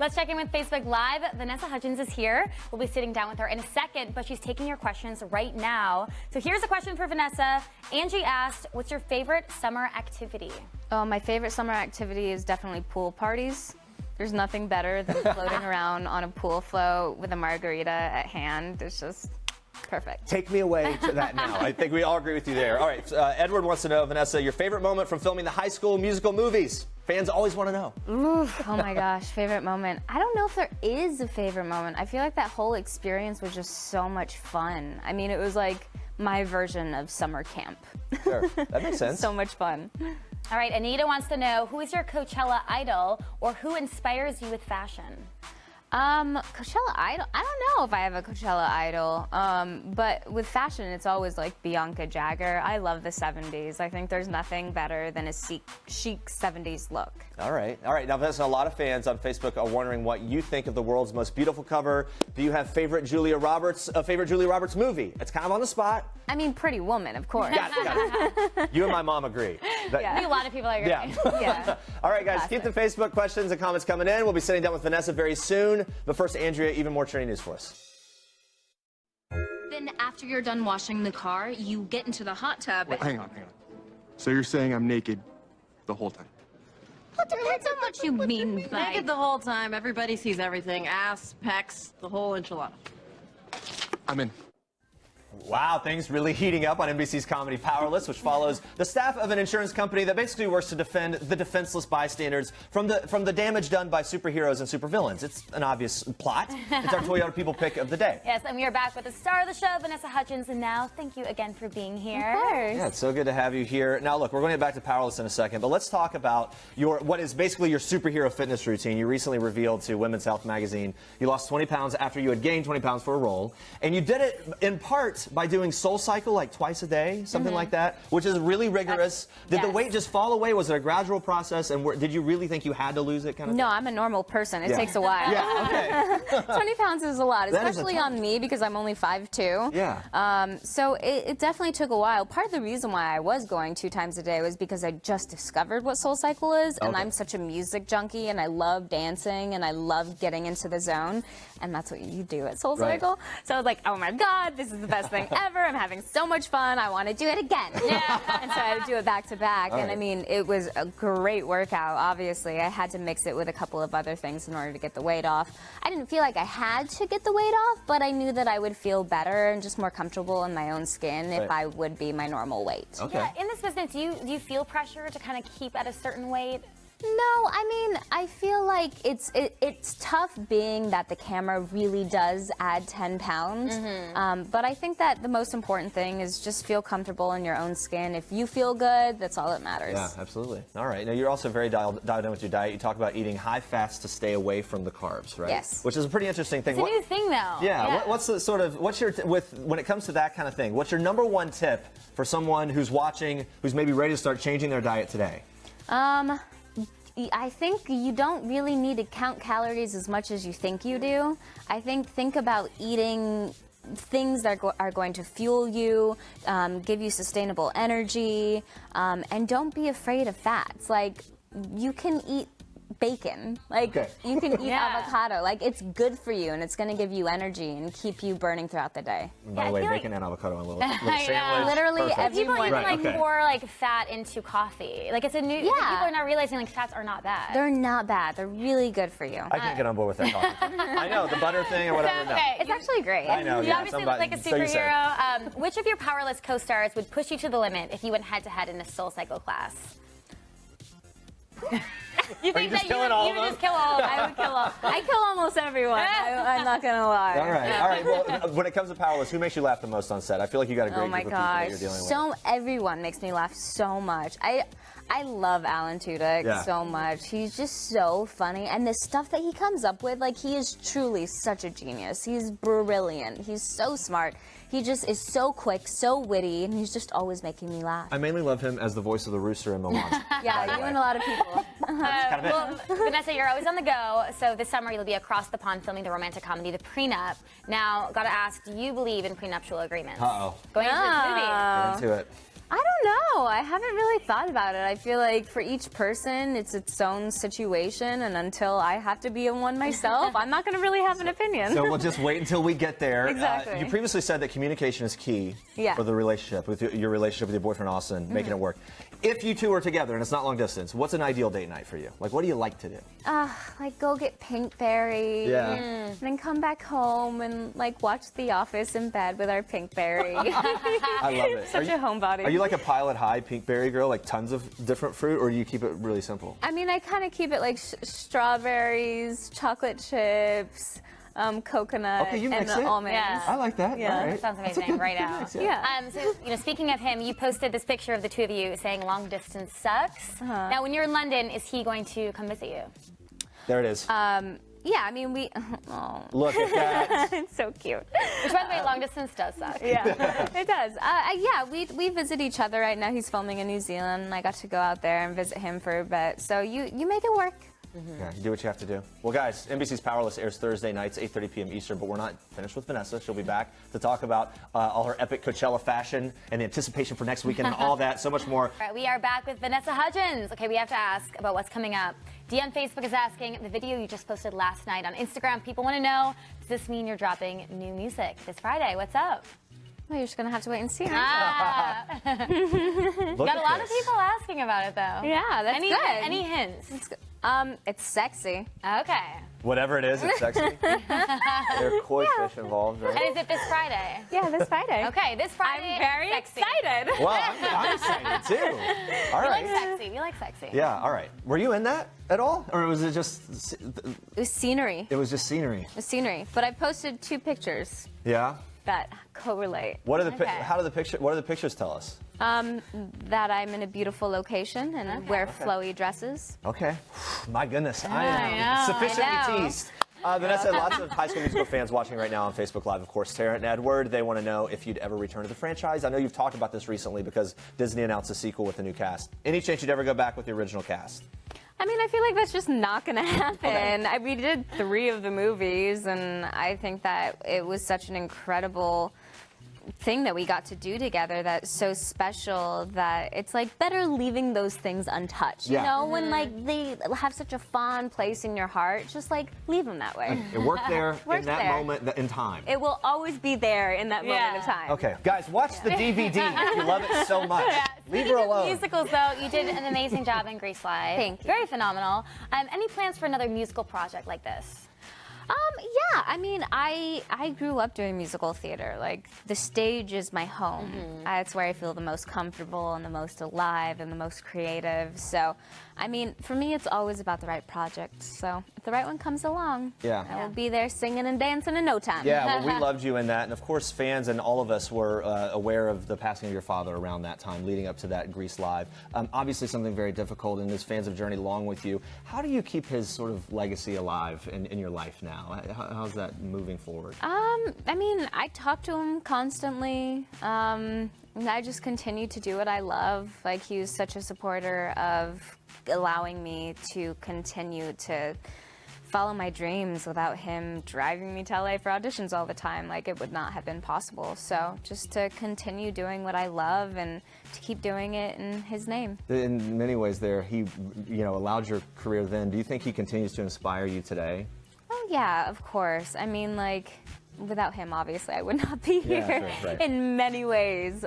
Let's check in with Facebook Live. Vanessa Hudgens is here. We'll be sitting down with her in a second, but she's taking your questions right now. So here's a question for Vanessa. Angie asked, what's your favorite summer activity? Oh, my favorite summer activity is definitely pool parties. There's nothing better than floating around on a pool float with a margarita at hand. It's just perfect. Take me away to that now. I think we all agree with you there. All right, Edward wants to know, Vanessa, your favorite moment from filming the High School Musical movies. Fans always want to know. Oof, oh my gosh, favorite moment. I don't know if there is a favorite moment. I feel like that whole experience was just so much fun. I mean, it was like my version of summer camp. Sure, that makes sense. So much fun. All right, Anita wants to know, who is your Coachella idol or who inspires you with fashion? Coachella idol? I don't know if I have a Coachella idol, but with fashion, it's always like Bianca Jagger. I love the 70s. I think there's nothing better than a chic 70s look. All right. Now, Vanessa, a lot of fans on Facebook are wondering what you think of the world's most beautiful cover. Do you have a favorite Julia Roberts movie? It's kind of on the spot. I mean, Pretty Woman, of course. Got it. You and my mom agree. I think a lot of people agree. Yeah. All right, guys, keep the Facebook questions and comments coming in. We'll be sitting down with Vanessa very soon. But first, Andrea, even more trending news for us. Then after you're done washing the car, you get into the hot tub. Wait, hang on. So you're saying I'm naked the whole time? What depends on what you mean by... Naked the whole time. Everybody sees everything. Ass, pecs, the whole enchilada. I'm in. Wow, things really heating up on NBC's comedy Powerless, which follows the staff of an insurance company that basically works to defend the defenseless bystanders from the damage done by superheroes and supervillains. It's an obvious plot. It's our Toyota People Pick of the day. Yes, and we are back with the star of the show, Vanessa Hudgens, and now thank you again for being here. Of course. Yeah, it's so good to have you here. Now, look, we're going to get back to Powerless in a second, but let's talk about what is basically your superhero fitness routine. You recently revealed to Women's Health magazine you lost 20 pounds after you had gained 20 pounds for a role, and you did it in part by doing SoulCycle like twice a day, something like that, which is really rigorous. Did the weight just fall away? Was it a gradual process? And did you really think you had to lose it? No, I'm a normal person. It takes a while. Yeah, okay. 20 pounds is a lot, especially on me because I'm only 5'2". Yeah. So it definitely took a while. Part of the reason why I was going 2 times a day was because I just discovered what SoulCycle is, and I'm such a music junkie, and I love dancing, and I love getting into the zone, and that's what you do at SoulCycle. Right. So I was like, oh my God, this is the best thing ever. I'm having so much fun. I want to do it again. And so I would do it back to back. And I mean, it was a great workout, obviously. I had to mix it with a couple of other things in order to get the weight off. I didn't feel like I had to get the weight off, but I knew that I would feel better and just more comfortable in my own skin if I would be my normal weight. Okay. Yeah, in this business, do you feel pressure to kind of keep at a certain weight? No, I mean, I feel like it's tough being that the camera really does add 10 pounds. But I think that the most important thing is just feel comfortable in your own skin. If you feel good, that's all that matters. Yeah, absolutely. All right. Now, you're also very dialed in with your diet. You talk about eating high fats to stay away from the carbs, right? Yes. Which is a pretty interesting thing. It's a new thing, though. Yeah. What's the sort of, when it comes to that kind of thing, what's your number one tip for someone who's watching, who's maybe ready to start changing their diet today? I think you don't really need to count calories as much as you think you do. I think about eating things that are going to fuel you, give you sustainable energy, and don't be afraid of fats. Like, you can eat bacon. Like, you can eat avocado. Like, it's good for you, and it's going to give you energy and keep you burning throughout the day. By the way, bacon and avocado on a little sandwich. Literally every People morning. even pour like fat into coffee. Like, it's a new. People are not realizing like fats are not bad. They're not bad. They're really good for you. I can't get on board with that coffee. I know, the butter thing or whatever. Okay. It's actually great. I know. You obviously look like a so you said. superhero. Which of your Powerless co-stars would push you to the limit if you went head-to-head in a SoulCycle class? You think that you would just kill all of them? I would kill all. I kill almost everyone. I'm not gonna lie. All right. Well, when it comes to Powerless, who makes you laugh the most on set? I feel like you got a great group of people that you're dealing with. Everyone makes me laugh so much. I love Alan Tudyk so much. He's just so funny, and the stuff that he comes up with, like, he is truly such a genius. He's brilliant. He's so smart. He just is so quick, so witty, and he's just always making me laugh. I mainly love him as the voice of the rooster in Moana. Yeah, you and a lot of people. Well, Vanessa, you're always on the go, so this summer you'll be across the pond filming the romantic comedy, The Prenup. Now, gotta ask, do you believe in prenuptial agreements? Uh-oh. Going into this movie. Get into it. I don't know. I haven't really thought about it. I feel like for each person, it's its own situation, and until I have to be in one myself, I'm not going to really have an opinion. So we'll just wait until we get there. Exactly. You previously said that communication is key Yeah. for the relationship, with your relationship with your boyfriend Austin, making it work. If you two are together and it's not long distance, what's an ideal date night for you? Like, what do you like to do? Like go get Pinkberry, and then come back home and like watch The Office in bed with our Pinkberry. I love it. Such a homebody. Are you like a Pilot High Pinkberry girl, like tons of different fruit, or do you keep it really simple? I mean, I kind of keep it like strawberries, chocolate chips, coconut, Okay, you and mix it. almonds. Yeah. I like that. Yeah. All right. That sounds That's a amazing good- right good now. mix, Yeah. So, speaking of him, you posted this picture of the two of you saying long distance sucks. Now, when you're in London, is he going to come visit you? There it is. Yeah, I mean, we. Oh, Look at that. it's so cute. Which, by the way, long distance does suck. Yeah, it does. Yeah, we visit each other right now. He's filming in New Zealand. I got to go out there and visit him for a bit. So you make it work. Yeah, you do what you have to do. Well, guys, NBC's Powerless airs Thursday nights, 8:30 p.m. Eastern, but we're not finished with Vanessa. She'll be back to talk about all her epic Coachella fashion and the anticipation for next weekend and all that, so much more. All right, we are back with Vanessa Hudgens. Okay, we have to ask about what's coming up. Dee on Facebook is asking, the video you just posted last night on Instagram, people want to know, does this mean you're dropping new music this Friday? What's up? Well, you're just gonna have to wait and see. Look Got at a lot of this. people asking about it, though. Yeah, that's good. Any hints? It's sexy. Okay. Whatever it is, it's sexy. There are koi fish involved, right? And is it this Friday? Yeah, this Friday. Okay, this Friday. I'm very sexy. excited. Well, I'm excited too. All We like right. sexy. We like sexy. Yeah, all right. Were you in that at all? Or was it just, It was scenery. it was just scenery? It was scenery. But I posted 2 pictures Yeah? that correlate. What are the Okay. what do the pictures tell us? That I'm in a beautiful location and wear flowy dresses. Okay. My goodness, I I am know, sufficiently I know. teased. Vanessa, lots of High School Musical fans watching right now on Facebook Live. Of course, Tara and Edward, they want to know if you'd ever return to the franchise. I know you've talked about this recently because Disney announced a sequel with a new cast. Any chance you'd ever go back with the original cast? I mean, I feel like that's just not going to happen. We did 3 of the movies, and I think that it was such an incredible thing that we got to do together that's so special that it's like better leaving those things untouched. Yeah. You know, when like they have such a fond place in your heart, just like leave them that way. It worked there in Worked that there. moment in time. It will always be there in that moment of time. Okay, guys, watch the DVD if you love it so much. Leave her Speaking of alone. musicals, though, you did an amazing job in Grease Live. Thank you. Very phenomenal. Any plans for another musical project like this? Yeah, I mean, I grew up doing musical theater. Like, the stage is my home. It's where I feel the most comfortable and the most alive and the most creative. So, I mean, for me, it's always about the right project. So, if the right one comes along, Yeah. I will be there singing and dancing in no time. Yeah, well, we loved you in that. And of course, fans and all of us were aware of the passing of your father around that time, leading up to that Grease Live. Obviously, something very difficult, and as fans have journeyed along with you, how do you keep his sort of legacy alive in your life now? How's that moving forward? I mean, I talk to him constantly. And I just continue to do what I love. Like, he was such a supporter of allowing me to continue to follow my dreams without him driving me to LA for auditions all the time. Like, it would not have been possible. So just to continue doing what I love and to keep doing it in his name. In many ways there, he allowed your career then. Do you think he continues to inspire you today? Oh, yeah, of course. I mean, like, without him, obviously, I would not be Yeah, here sure, right. in many ways.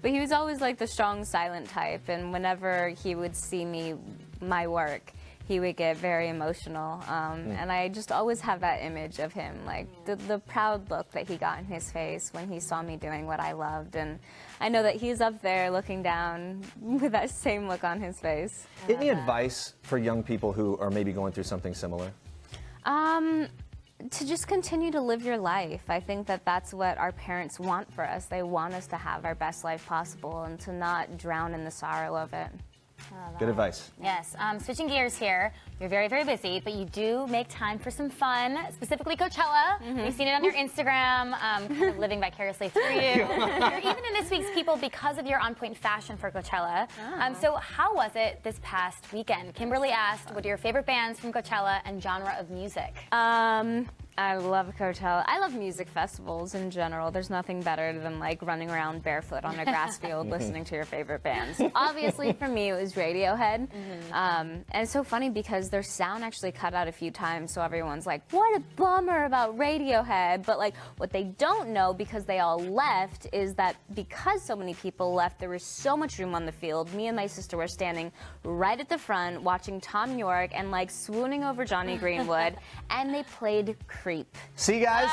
But he was always like the strong, silent type. And whenever he would see my work, he would get very emotional. And I just always have that image of him, like the proud look that he got in his face when he saw me doing what I loved. And I know that he's up there looking down with that same look on his face. Any advice for young people who are maybe going through something similar? To just continue to live your life. I think that that's what our parents want for us. They want us to have our best life possible and to not drown in the sorrow of it. Good advice. Yes. Switching gears here, you're very, very busy, but you do make time for some fun, specifically Coachella. We've seen it on your Instagram, kind of living vicariously through you. You're even in this week's People because of your on-point fashion for Coachella. So how was it this past weekend? Kimberly asked, what are your favorite bands from Coachella and genre of music? I love Coachella. I love music festivals in general. There's nothing better than like running around barefoot on a grass field listening to your favorite bands. Obviously, for me, it was Radiohead. And it's so funny because their sound actually cut out a few times, so everyone's like, what a bummer about Radiohead. But like, what they don't know, because they all left, is that because so many people left, there was so much room on the field. Me and my sister were standing right at the front watching Tom York and like swooning over Johnny Greenwood, and they played Creep. See, guys,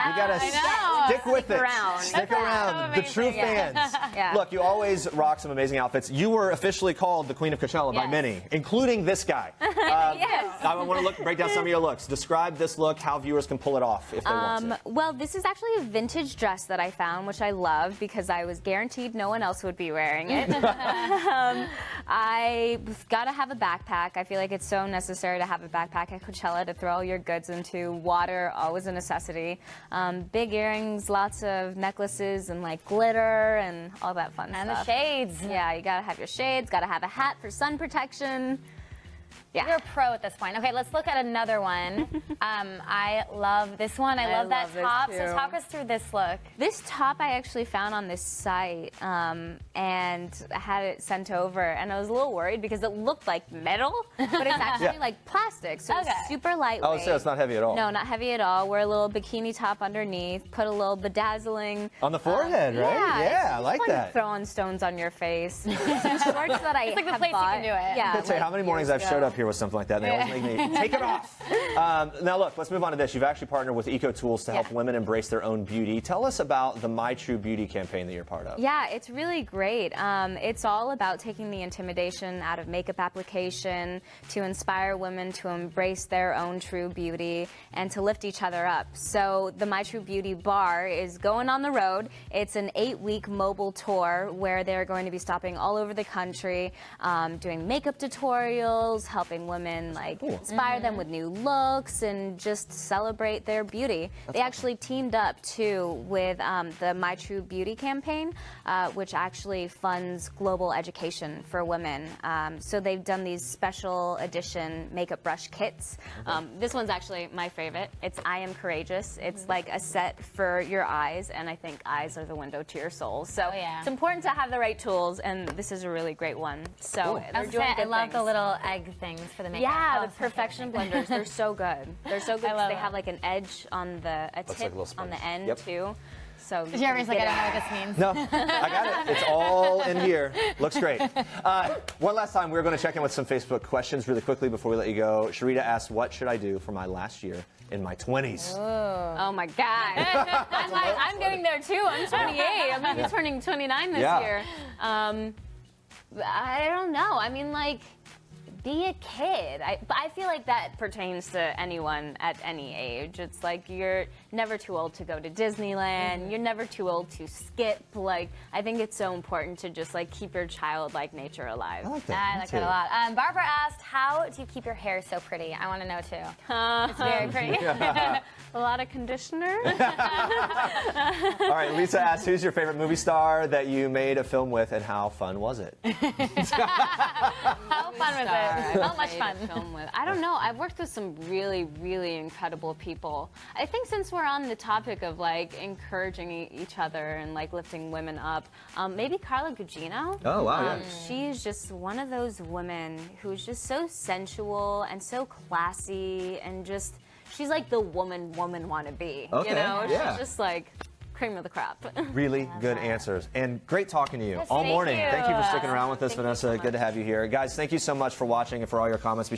you gotta stick with it. Stick around. The true fans. Yeah. Look, you always rock some amazing outfits. You were officially called the Queen of Coachella by many, including this guy. I want to break down some of your looks. Describe this look, how viewers can pull it off if they want to. Well, this is actually a vintage dress that I found, which I love because I was guaranteed no one else would be wearing it. I've got to have a backpack. I feel like it's so necessary to have a backpack at Coachella to throw all your goods into. Water, always a necessity. Big earrings, lots of necklaces, and like glitter and all that fun stuff. And the shades. Yeah, you gotta have your shades, gotta have a hat for sun protection. Yeah. You're a pro at this point. Okay, let's look at another one. I love this one. I love that top. So talk us through this look. This top I actually found on this site and I had it sent over, and I was a little worried because it looked like metal, but it's actually like plastic, so it's super lightweight. Oh, so it's not heavy at all. No, not heavy at all. Wear a little bikini top underneath, put a little bedazzling On the forehead, right? Yeah, I like that. Throwing stones on your face. Some shorts that I It's like the have place you bought. can do it. Yeah, I'll tell you how many mornings I've showed up here with something like that, and they always make me take it off. Now look, let's move on to this. You've actually partnered with Eco Tools to help women embrace their own beauty. Tell us about the My True Beauty campaign that you're part of. Yeah, it's really great. It's all about taking the intimidation out of makeup application to inspire women to embrace their own true beauty and to lift each other up. So the My True Beauty bar is going on the road. It's an 8-week mobile tour where they're going to be stopping all over the country, doing makeup tutorials, helping women like inspire them with new looks and just celebrate their beauty. They actually teamed up too with the My True Beauty campaign, which actually funds global education for women. So they've done these special edition makeup brush kits. This one's actually my favorite. It's I Am Courageous. It's like a set for your eyes, and I think eyes are the window to your soul. So it's important to have the right tools, and this is a really great one. So they're doing good I love things. the little egg things for the makeup. Yeah, the perfection blenders. They're so good. They're so good because they it. have like an edge on a tip on the end too. So Jeremy's like, I don't know what this means. No, I got it. It's all in here. Looks great. One last time, we're going to check in with some Facebook questions really quickly before we let you go. Sharita asked, what should I do for my last year in my 20s? Oh my God. I'm getting there too. I'm 28. I'm going to be turning 29 this year. I don't know. I mean, like, be a kid. I feel like that pertains to anyone at any age. It's like you're never too old to go to Disneyland. You're never too old to skip. Like, I think it's so important to just like keep your childlike nature alive. I like that. I like that a lot. Barbara asked, how do you keep your hair so pretty? I want to know too. It's very pretty. A lot of conditioner. All right, Lisa asked, who's your favorite movie star that you made a film with, and how fun was it? How fun was it? How much fun? Film with. I don't know. I've worked with some really, really incredible people. I think since we're on the topic of like encouraging each other and like lifting women up, maybe Carla Gugino. Oh, wow, yeah. She's just one of those women who's just so sensual and so classy, and just she's like the woman want to be. Okay, you know, yeah. she's just like cream of the crop. Really good answers. And great talking to you all thank morning. you. Thank you for sticking around with us, Thank you Vanessa. so much. Good to have you here. Guys, thank you so much for watching and for all your comments. Be sure